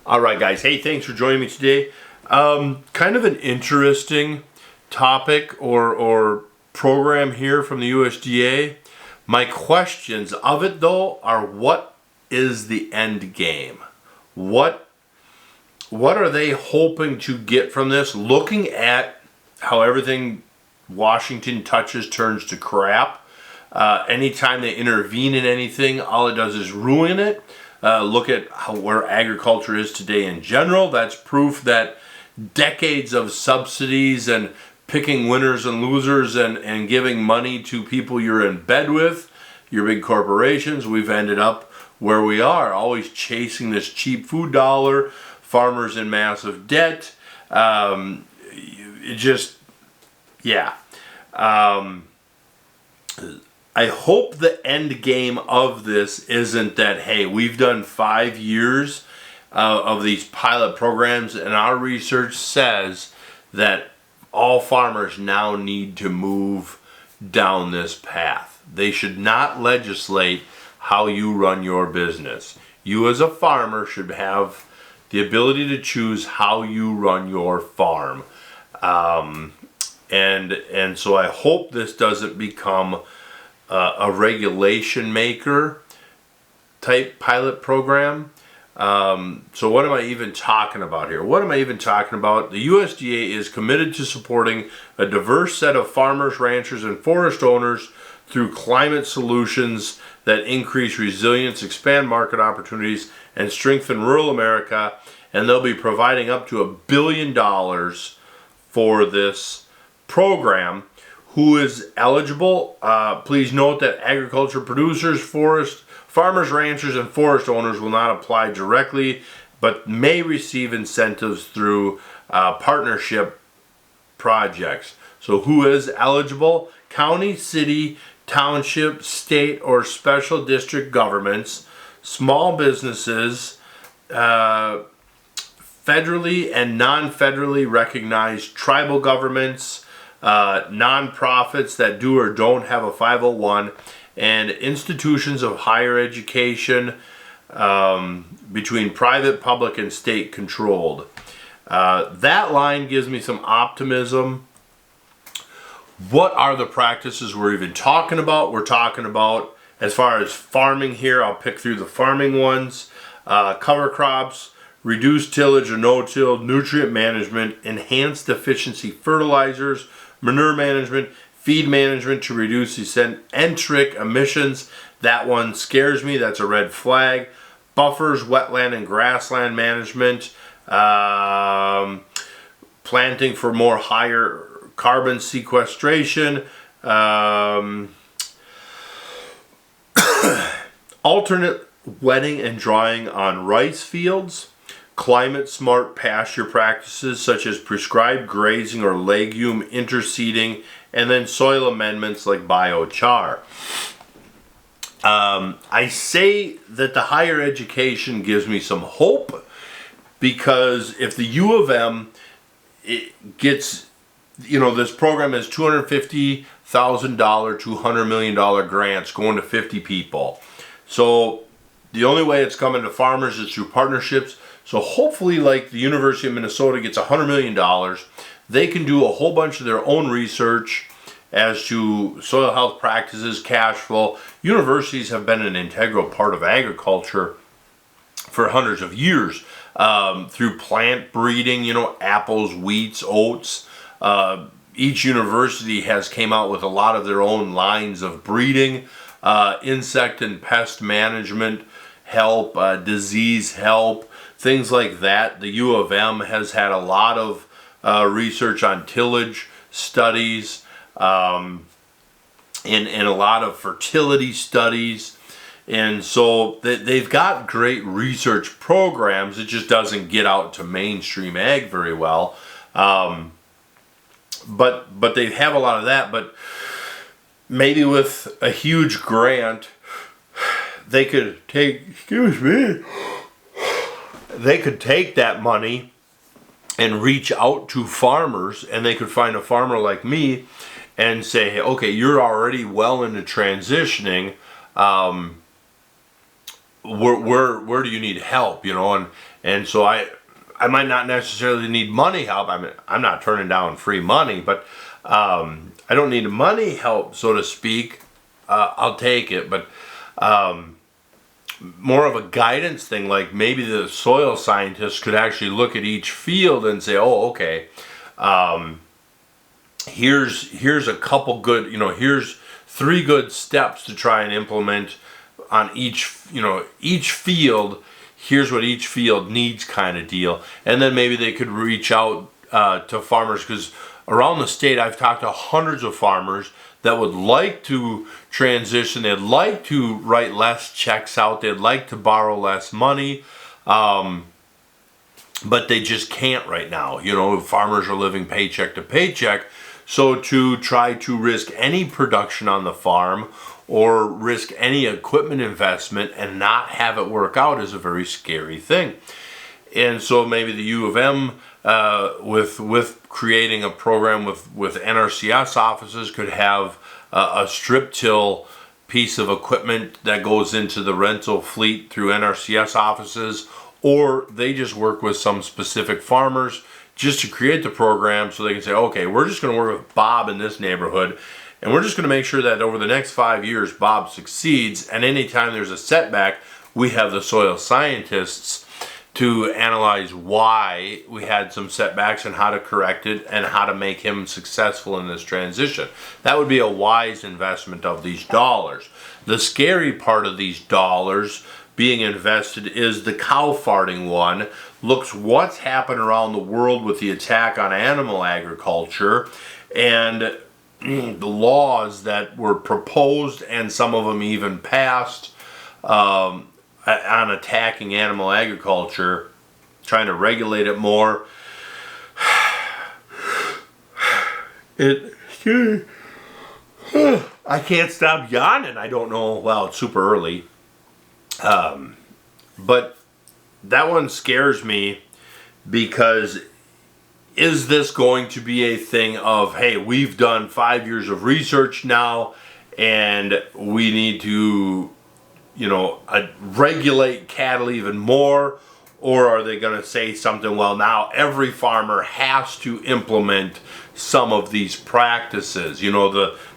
All right, guys. Hey, thanks for joining me today. Kind of an interesting topic or program here from the USDA. My questions of it, though, are what is the end game? What are they hoping to get from this? Looking at how everything Washington touches turns to crap. Anytime they intervene in anything, all it does is ruin it. Look at where agriculture is today in general. That's proof that decades of subsidies and picking winners and losers and giving money to people you're in bed with, your big corporations, we've ended up where we are, always chasing this cheap food dollar, farmers in massive debt. I hope the end game of this isn't that, hey, we've done 5 years of these pilot programs and our research says that all farmers now need to move down this path. They should not legislate how you run your business. You as a farmer should have the ability to choose how you run your farm. And so I hope this doesn't become a regulation maker type pilot program. So what am I even talking about here? What am I even talking about? The USDA is committed to supporting a diverse set of farmers, ranchers, and forest owners through climate solutions that increase resilience, expand market opportunities, and strengthen rural America. And they'll be providing up to $1 billion for this program. Who is eligible? Please note that agriculture producers, farmers, ranchers, and forest owners will not apply directly, but may receive incentives through partnership projects. So who is eligible? County, city, township, state, or special district governments, small businesses, federally and non-federally recognized tribal governments, nonprofits that do or don't have a 501, and institutions of higher education between private, public, and state controlled. That line gives me some optimism. What are the practices we're even talking about? We're talking about, as far as farming here, I'll pick through the farming ones. Cover crops, reduced tillage or no-till, nutrient management, enhanced efficiency fertilizers, manure management, feed management to reduce eccentric emissions. That one scares me. That's a red flag. Buffers, wetland and grassland management. Planting for more higher carbon sequestration. Alternate wetting and drying on rice fields. Climate smart pasture practices such as prescribed grazing or legume interseeding, and then soil amendments like biochar. I say that the higher education gives me some hope, because if the U of M gets, this program is $250,000 to $100 million grants going to 50 people. So the only way it's coming to farmers is through partnerships. So hopefully, like the University of Minnesota gets $100 million, they can do a whole bunch of their own research as to soil health practices, cash flow. Universities have been an integral part of agriculture for hundreds of years through plant breeding, apples, wheats, oats. Each university has came out with a lot of their own lines of breeding, insect and pest management help, disease help, things like that. The U of M has had a lot of research on tillage studies and a lot of fertility studies. And so they've got great research programs. It just doesn't get out to mainstream ag very well. But they have a lot of that. But maybe with a huge grant, they could take, they could take that money and reach out to farmers, and they could find a farmer like me and say, hey, okay, you're already well into transitioning. where do you need help, and so I might not necessarily need money help. I mean, I'm not turning down free money, but I don't need money help, so to speak. I'll take it, but more of a guidance thing, like maybe the soil scientists could actually look at each field and say, oh, okay, here's a couple good, here's 3 good steps to try and implement on each field. Here's what each field needs, kind of deal. And then maybe they could reach out to farmers, because around the state I've talked to hundreds of farmers that would like to transition. They'd like to write less checks out. They'd like to borrow less money, but they just can't right now. Farmers are living paycheck to paycheck. So to try to risk any production on the farm or risk any equipment investment and not have it work out is a very scary thing. And so maybe the U of M, with creating a program with NRCS offices, could have a strip till piece of equipment that goes into the rental fleet through NRCS offices, or they just work with some specific farmers just to create the program so they can say, okay, we're just going to work with Bob in this neighborhood, and we're just going to make sure that over the next 5 years Bob succeeds, and anytime there's a setback, we have the soil scientists to analyze why we had some setbacks and how to correct it and how to make him successful in this transition. That would be a wise investment of these dollars. The scary part of these dollars being invested is the cow farting one. Looks what's happened around the world with the attack on animal agriculture and the laws that were proposed, and some of them even passed, on attacking animal agriculture, trying to regulate it more. I can't stop yawning. I don't know. Well, it's super early. But that one scares me, because is this going to be a thing of, hey, we've done 5 years of research now and we need to regulate cattle even more? Or are they going to say something, well, now every farmer has to implement some of these practices,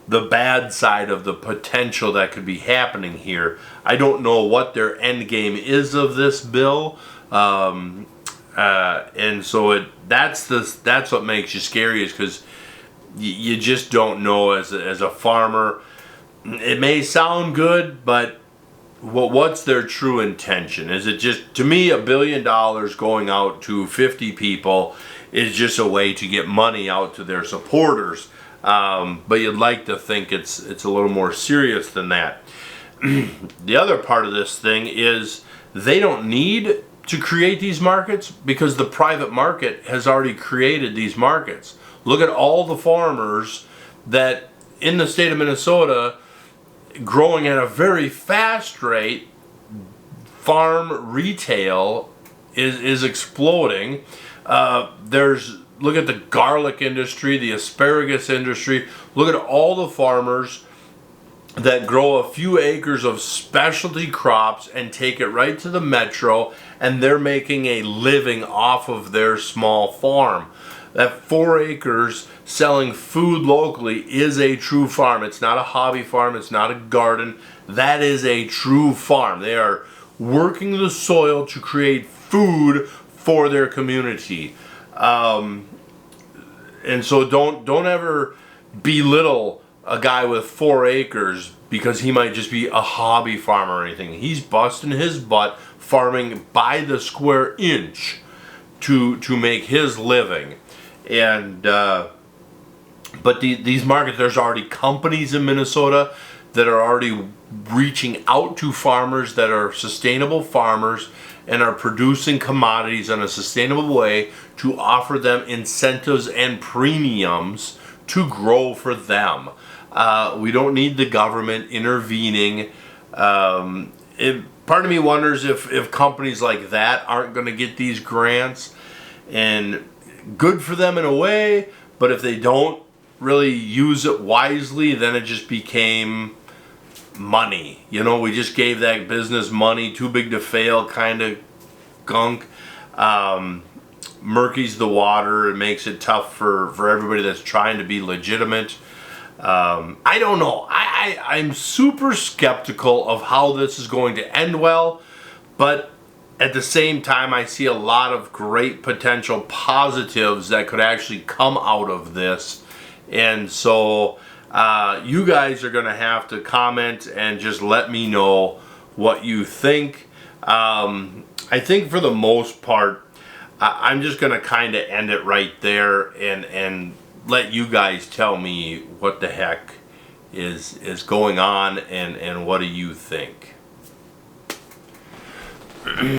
the bad side of the potential that could be happening here. I don't know what their end game is of this bill, and so that's what makes you scary, is because you just don't know as a farmer. It may sound good, but what's their true intention? Is it just, to me, $1 billion going out to 50 people is just a way to get money out to their supporters? But you'd like to think it's a little more serious than that. The other part of this thing is they don't need to create these markets, because the private market has already created these markets. Look at all the farmers that in the state of Minnesota, growing at a very fast rate. Farm retail is exploding. Look at the garlic industry, the asparagus industry. Look at all the farmers that grow a few acres of specialty crops and take it right to the metro, and they're making a living off of their small farm. That 4 acres selling food locally is a true farm. It's not a hobby farm. It's not a garden. That is a true farm. They are working the soil to create food for their community. And so don't ever belittle a guy with 4 acres because he might just be a hobby farmer or anything. He's busting his butt farming by the square inch to make his living. And but these markets, there's already companies in Minnesota that are already reaching out to farmers that are sustainable farmers and are producing commodities in a sustainable way to offer them incentives and premiums to grow for them. We don't need the government intervening. Part of me wonders if companies like that aren't going to get these grants, and good for them in a way, but if they don't really use it wisely, then it just became money. You know, we just gave that business money, too big to fail kind of gunk. Murkies the water. It makes it tough for everybody that's trying to be legitimate. I don't know. I'm super skeptical of how this is going to end well, but at the same time, I see a lot of great potential positives that could actually come out of this. And so you guys are going to have to comment and just let me know what you think. I think for the most part, I'm just going to kind of end it right there and let you guys tell me what the heck is going on and what do you think.